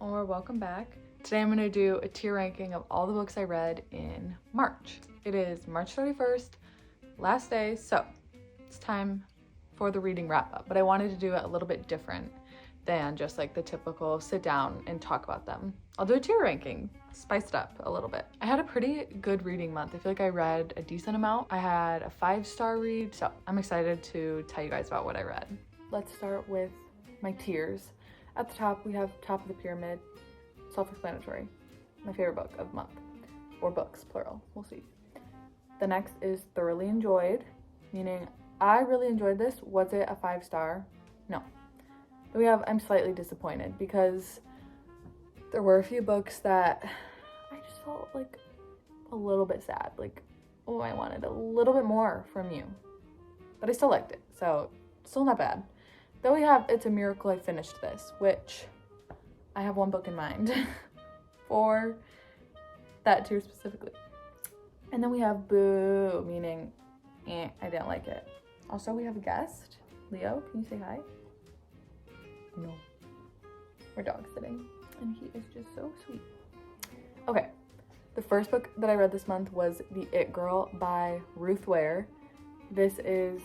or welcome back. Today I'm going to do a tier ranking of all the books I read in March. It is March 31st, last day, so it's time for the reading wrap up, but I wanted to do it a little bit different than just like the typical sit down and talk about them. I'll do a tier ranking, spiced up a little bit. I had a pretty good reading month. I feel like I read a decent amount. I had a 5-star read, so I'm excited to tell you guys about what I read. Let's start with my tiers. At the top, we have Top of the Pyramid, self-explanatory, my favorite book of the month, or books, plural, we'll see. The next is Thoroughly Enjoyed, meaning I really enjoyed this. Was it a 5-star? No. Then we have I'm Slightly Disappointed, because there were a few books that I just felt like a little bit sad, like, oh, I wanted a little bit more from you, but I still liked it, so still not bad. Then we have It's a Miracle I Finished This, which I have one book in mind for that tier specifically. And then we have Boo, meaning I didn't like it. Also, we have a guest. Leo, can you say hi? No. We're dog sitting, and he is just so sweet. Okay, the first book that I read this month was The It Girl by Ruth Ware. This is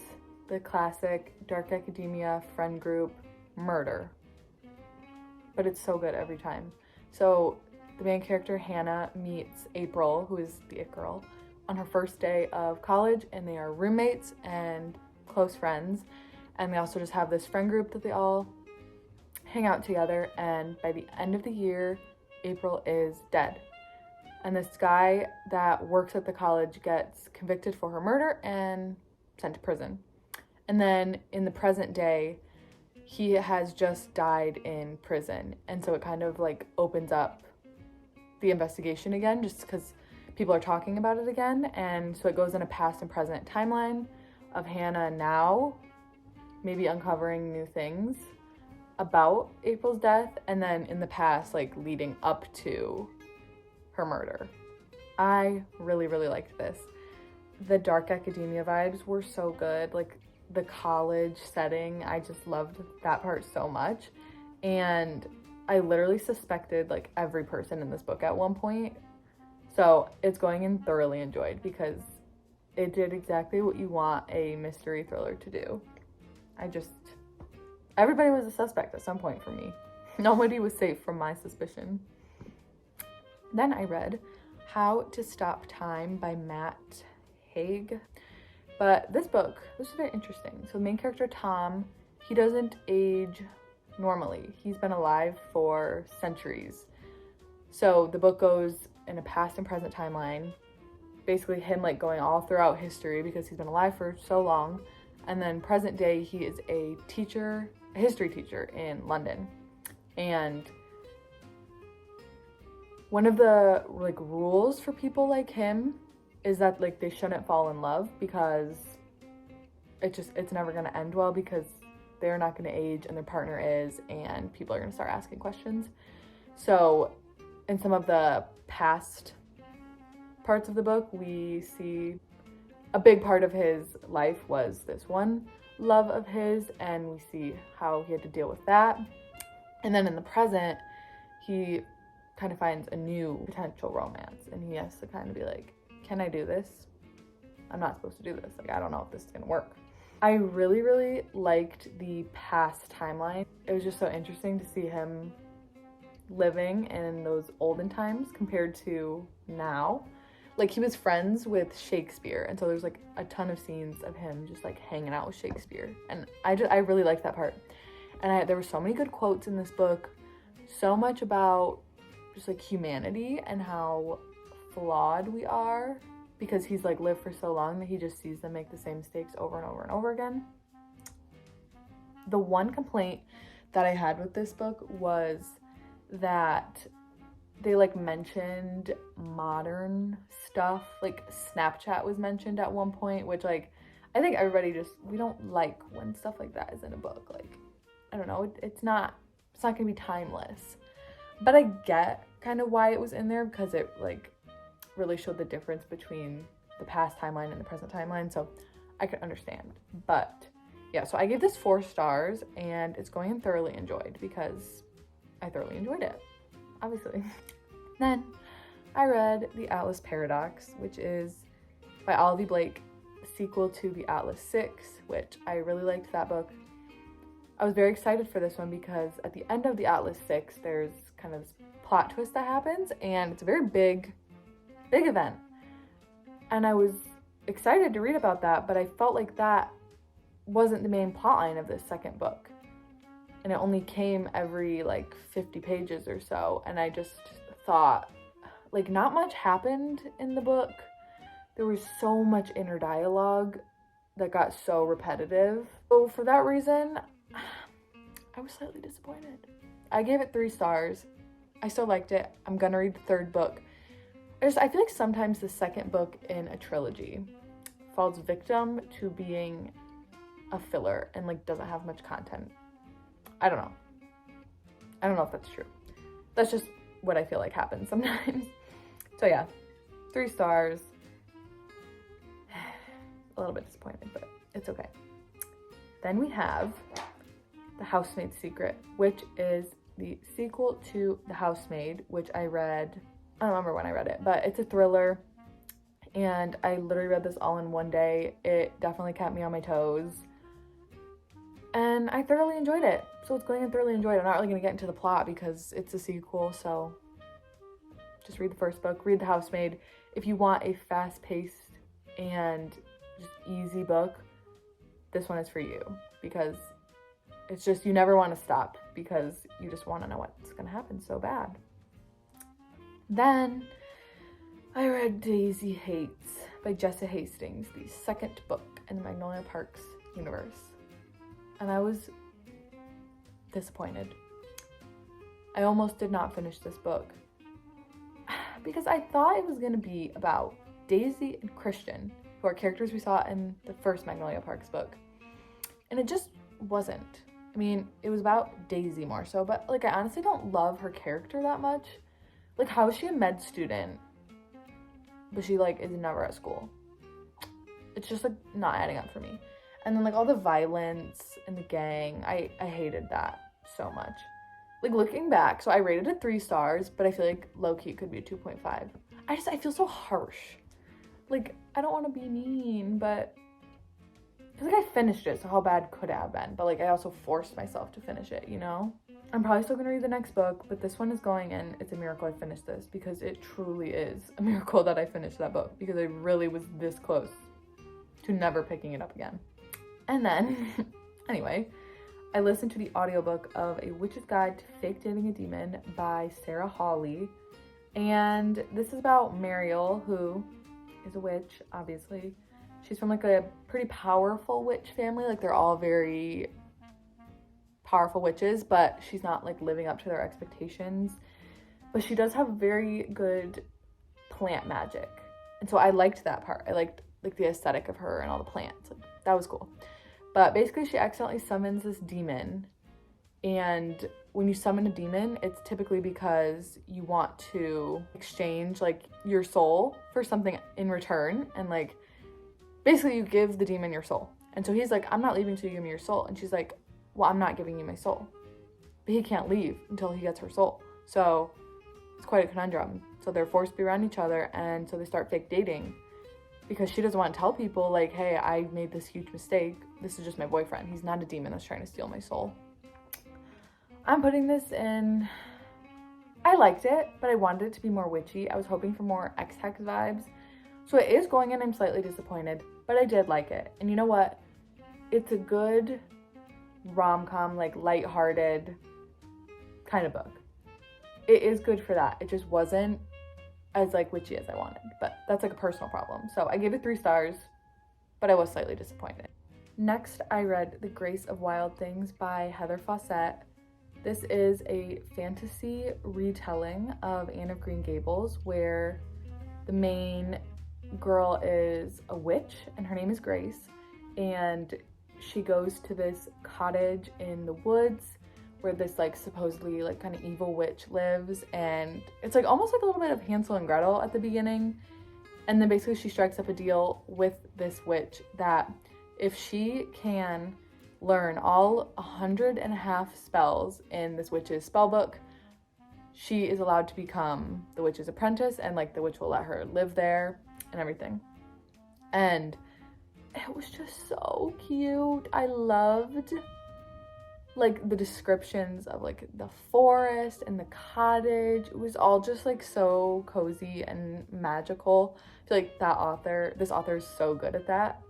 the classic dark academia friend group murder, but it's so good every time. So the main character Hannah meets April, who is the It Girl, on her first day of college, and they are roommates and close friends, and they also just have this friend group that they all hang out together. And by the end of the year, April is dead, and this guy that works at the college gets convicted for her murder and sent to prison. And then in the present day, he has just died in prison. And so it kind of like opens up the investigation again, just because people are talking about it again. And so it goes in a past and present timeline of Hannah now maybe uncovering new things about April's death, and then in the past, like leading up to her murder. I really, really liked this. The dark academia vibes were so good. Like, the college setting, I just loved that part so much. And I literally suspected like every person in this book at one point. So it's going in Thoroughly Enjoyed, because it did exactly what you want a mystery thriller to do. Everybody was a suspect at some point for me. Nobody was safe from my suspicion. Then I read How to Stop Time by Matt Haig. But this book, this is very interesting. So the main character, Tom, he doesn't age normally. He's been alive for centuries. So the book goes in a past and present timeline, basically him like going all throughout history because he's been alive for so long. And then present day, he is a teacher, a history teacher in London. And one of the like rules for people like him is that like they shouldn't fall in love, because it's never going to end well, because they're not going to age and their partner is, and people are going to start asking questions. So in some of the past parts of the book, we see a big part of his life was this one love of his, and we see how he had to deal with that. And then in the present, he kind of finds a new potential romance, and he has to kind of be like, can I do this? I'm not supposed to do this. Like, I don't know if this is gonna work. I really, really liked the past timeline. It was just so interesting to see him living in those olden times compared to now. Like, he was friends with Shakespeare, and so there's like a ton of scenes of him just like hanging out with Shakespeare, and I really liked that part. And there were so many good quotes in this book, so much about just like humanity and how flawed we are, because he's like lived for so long that he just sees them make the same mistakes over and over and over again. The one complaint that I had with this book was that they like mentioned modern stuff, like Snapchat was mentioned at one point, which like I think everybody we don't like when stuff like that is in a book. Like, I don't know, it's not gonna be timeless, but I get kind of why it was in there, because it like really showed the difference between the past timeline and the present timeline, so I could understand. But yeah, so I gave this 4 stars, and it's going in Thoroughly Enjoyed because I thoroughly enjoyed it. obviously. Then I read The Atlas Paradox, which is by Olivia Blake, sequel to The Atlas 6, which I really liked that book. I was very excited for this one because at the end of The Atlas 6, there's kind of this plot twist that happens, and it's a very big event. And I was excited to read about that, but I felt like that wasn't the main plotline of this second book. And it only came every like 50 pages or so, and I just thought, like, not much happened in the book. There was so much inner dialogue that got so repetitive. So for that reason, I was slightly disappointed. I gave it 3 stars. I still liked it. I'm gonna read the third book. I feel like sometimes the second book in a trilogy falls victim to being a filler and like doesn't have much content. I don't know if that's true. That's just what I feel like happens sometimes. So yeah, 3 stars. A little bit disappointed, but it's okay. Then we have The Housemaid's Secret, which is the sequel to The Housemaid, which I read, I don't remember when I read it, but it's a thriller, and I literally read this all in one day. It definitely kept me on my toes, and I thoroughly enjoyed it. So it's going to thoroughly enjoyed it. I'm not really going to get into the plot because it's a sequel, so just read the first book, read The Housemaid. If you want a fast-paced and just easy book, this one is for you, because it's just, you never want to stop because you just want to know what's going to happen so bad. Then I read Daisy Hates by Jessa Hastings, the second book in the Magnolia Parks universe. And I was disappointed. I almost did not finish this book because I thought it was going to be about Daisy and Christian, who are characters we saw in the first Magnolia Parks book. And it just wasn't. I mean, it was about Daisy more so, but like I honestly don't love her character that much. Like, how is she a med student, but she like is never at school? It's just like not adding up for me. And then like all the violence and the gang, I hated that so much. Like looking back, so I rated it 3 stars, but I feel like low-key it could be a 2.5. I feel so harsh. Like, I don't want to be mean, but I feel like I finished it, so how bad could it have been? But like I also forced myself to finish it, you know? I'm probably still gonna read the next book, but this one is going in. It's a miracle I finished this, because it truly is a miracle that I finished that book, because I really was this close to never picking it up again. And then, anyway, I listened to the audiobook of A Witch's Guide to Fake Dating a Demon by Sarah Hawley. And this is about Mariel, who is a witch, obviously. She's from like a pretty powerful witch family. Like they're all very powerful witches, but she's not like living up to their expectations. But she does have very good plant magic. And so I liked that part. I liked like the aesthetic of her and all the plants. Like, that was cool. But basically she accidentally summons this demon. And when you summon a demon, it's typically because you want to exchange like your soul for something in return. And like, basically you give the demon your soul. And so he's like, I'm not leaving until you give me your soul. And she's like, well, I'm not giving you my soul. But he can't leave until he gets her soul. So it's quite a conundrum. So they're forced to be around each other, and so they start fake dating. Because she doesn't want to tell people, like, hey, I made this huge mistake. This is just my boyfriend. He's not a demon that's trying to steal my soul. I'm putting this in... I liked it, but I wanted it to be more witchy. I was hoping for more X-Hex vibes. So it is going in. I'm slightly disappointed, but I did like it. And you know what? It's a good rom-com, like lighthearted kind of book. It is good for that. It just wasn't as like witchy as I wanted, but that's like a personal problem. So I gave it 3 stars, but I was slightly disappointed. Next, I read The Grace of Wild Things by Heather Fawcett. This is a fantasy retelling of Anne of Green Gables, where the main girl is a witch and her name is Grace, and she goes to this cottage in the woods where this like supposedly like kind of evil witch lives, and it's like almost like a little bit of Hansel and Gretel at the beginning. And then basically she strikes up a deal with this witch that if she can learn all 100 and a half spells in this witch's spell book, she is allowed to become the witch's apprentice, and like the witch will let her live there and everything. And it was just so cute. I loved like the descriptions of like the forest and the cottage. It was all just like so cozy and magical. I feel like this author is so good at that.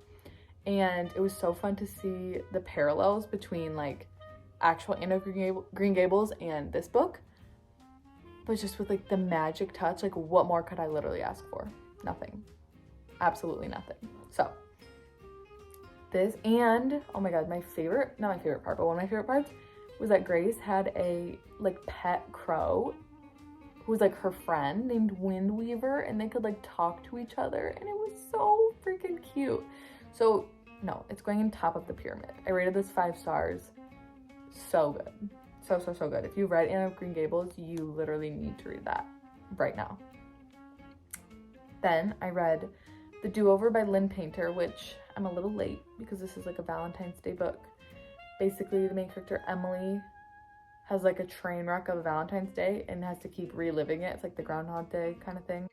And it was so fun to see the parallels between like actual Anne of Green Gables and this book, but just with like the magic touch. Like, what more could I literally ask for? Nothing. Absolutely nothing. So this, and oh my god, not my favorite part, but one of my favorite parts was that Grace had a like pet crow who was like her friend named Windweaver, and they could like talk to each other, and it was so freaking cute. So no, it's going in top of the pyramid. I rated this 5 stars. So good. So good. If you've read Anne of Green Gables, you literally need to read that right now. Then I read The Do-Over by Lynn Painter, which I'm a little late because this is like a Valentine's Day book. Basically, the main character, Emily, has like a train wreck of a Valentine's Day and has to keep reliving it. It's like the Groundhog Day kind of thing.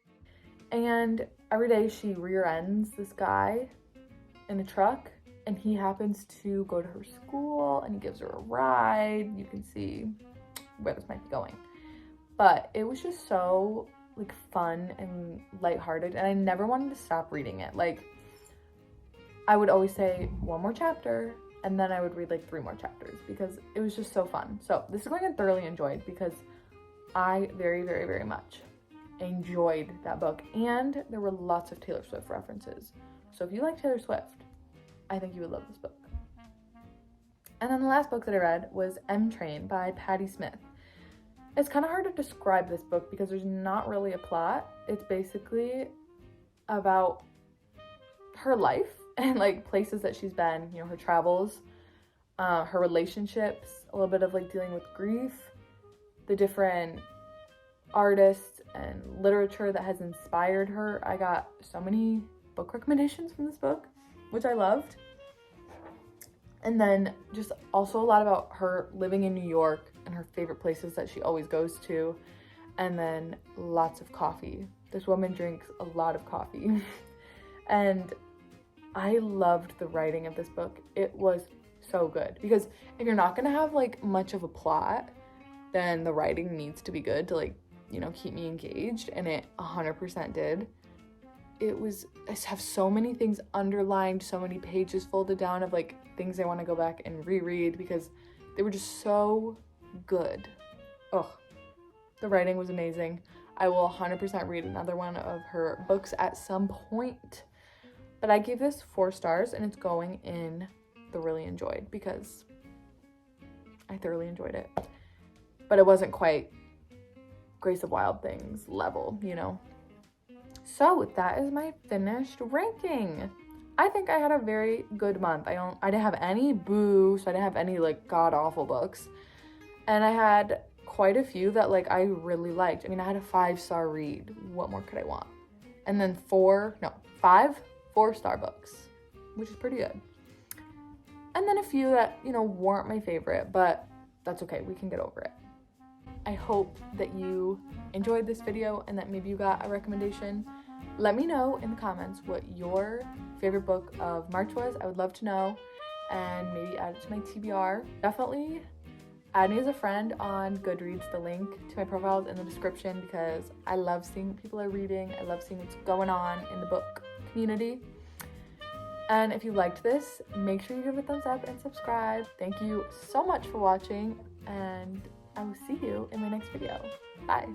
And every day she rear ends this guy in a truck, and he happens to go to her school and he gives her a ride. You can see where this might be going. But it was just so like fun and lighthearted, and I never wanted to stop reading it. Like, I would always say 1 more chapter, and then I would read like 3 more chapters because it was just so fun. So this is going to thoroughly enjoyed because I very, very, very much enjoyed that book, and there were lots of Taylor Swift references. So if you like Taylor Swift, I think you would love this book. And then the last book that I read was M Train by Patti Smith. It's kind of hard to describe this book because there's not really a plot. It's basically about her life and like places that she's been, you know, her travels, her relationships, a little bit of like dealing with grief, the different artists and literature that has inspired her. I got so many book recommendations from this book, which I loved. And then just also a lot about her living in New York and her favorite places that she always goes to. And then lots of coffee. This woman drinks a lot of coffee. And I loved the writing of this book. It was so good because if you're not gonna have like much of a plot, then the writing needs to be good to like, you know, keep me engaged, and it 100% did. I have so many things underlined, so many pages folded down of like things I want to go back and reread because they were just so good. Oh, the writing was amazing. I will 100% read another one of her books at some point. But I gave this 4 stars, and it's going in the really enjoyed because I thoroughly enjoyed it. But it wasn't quite Grace of Wild Things level, you know. So that is my finished ranking. I think I had a very good month. I didn't have any boo, so I didn't have any like god-awful books. And I had quite a few that like I really liked. I mean, I had a 5-star read. What more could I want? And then 5 4-star books, which is pretty good. And then a few that, you know, weren't my favorite, but that's okay. We can get over it. I hope that you enjoyed this video and that maybe you got a recommendation. Let me know in the comments what your favorite book of March was. I would love to know, and maybe add it to my TBR. Definitely add me as a friend on Goodreads. The link to my profile is in the description because I love seeing what people are reading. I love seeing what's going on in the book community. And if you liked this, make sure you give it a thumbs up and subscribe. Thank you so much for watching, and I will see you in my next video. Bye.